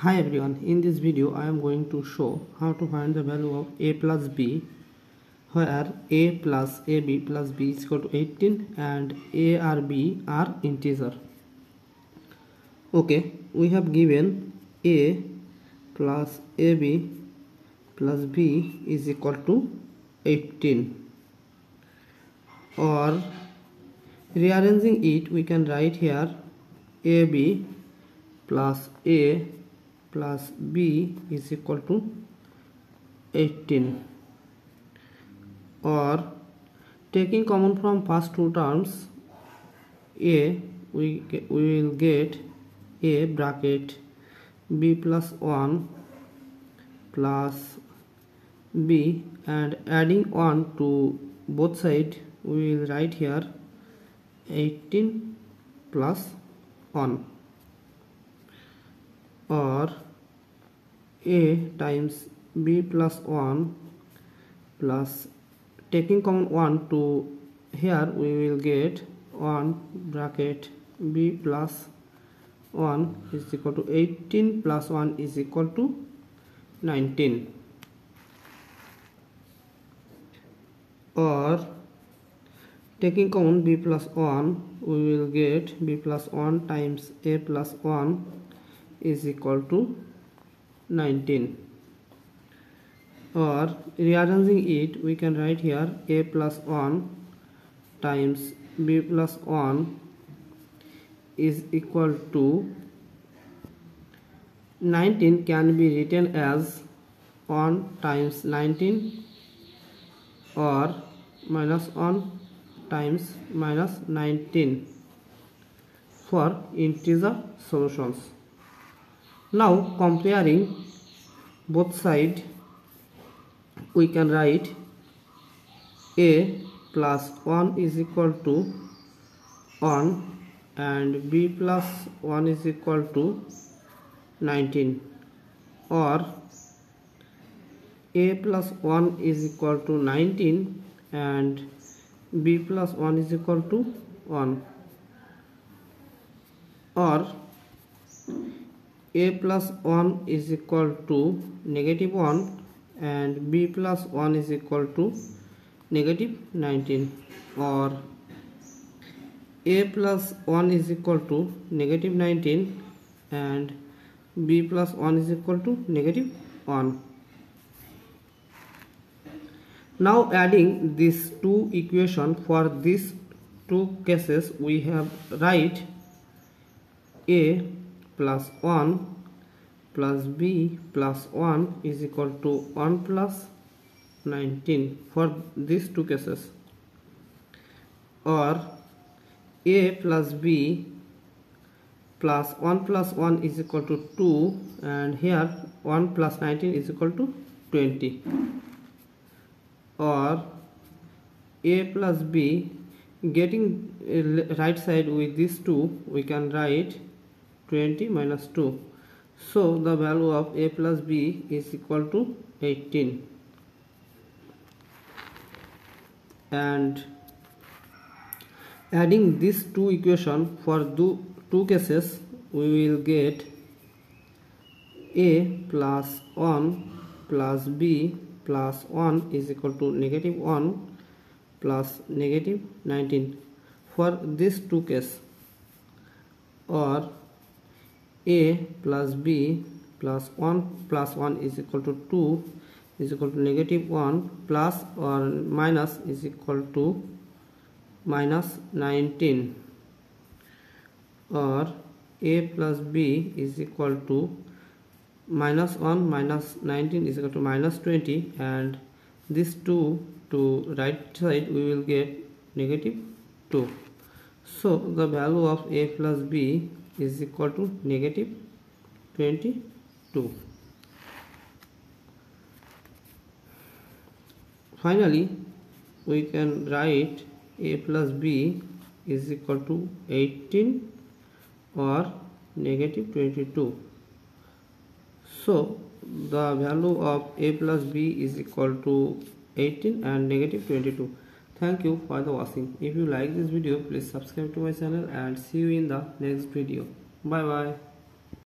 Hi everyone, in this video I am going to show how to find the value of a plus b, where a plus ab plus b is equal to 18 and a or b are integer. Okay, we have given a plus ab plus b is equal to 18, or rearranging it we can write here ab plus a plus b is equal to 18, or taking common from first two terms a, we will get a bracket b plus 1 plus b, and adding 1 to both sides we will write here 18 plus 1, or a times b plus 1 plus, taking common 1 to here we will get 1 bracket b plus 1 is equal to 18 plus 1 is equal to 19, or taking common b plus 1 we will get b plus 1 times a plus 1 is equal to 19, or rearranging it we can write here a plus 1 times b plus 1 is equal to 19 can be written as 1 times 19 or minus 1 times minus 19 for integer solutions. Now comparing both sides we can write a plus 1 is equal to 1 and b plus 1 is equal to 19, or a plus 1 is equal to 19 and b plus 1 is equal to 1, or a plus 1 is equal to negative 1 and b plus 1 is equal to negative 19, or a plus 1 is equal to negative 19 and b plus 1 is equal to negative 1. Now adding these two equations for these two cases we have write a plus 1 plus b plus 1 is equal to 1 plus 19 for these two cases, or a plus b plus 1 plus 1 is equal to 2 and here 1 plus 19 is equal to 20, or a plus b, getting right side with these two we can write 20 minus 2, so the value of a plus b is equal to 18, and adding these two equations for two cases we will get a plus 1 plus b plus 1 is equal to negative 1 plus negative 19 for these two cases, or a plus b plus 1 plus 1 is equal to 2 is equal to negative 1 plus or minus is equal to minus 19, or a plus b is equal to minus 1 minus 19 is equal to minus 20, and these two to right side we will get negative 2, so the value of a plus b is equal to negative 22. Finally we can write a plus b is equal to 18 or negative 22, so the value of a plus b is equal to 18 and negative 22. Thank you for the watching. If you like this video, please subscribe to my channel and see you in the next video. Bye bye.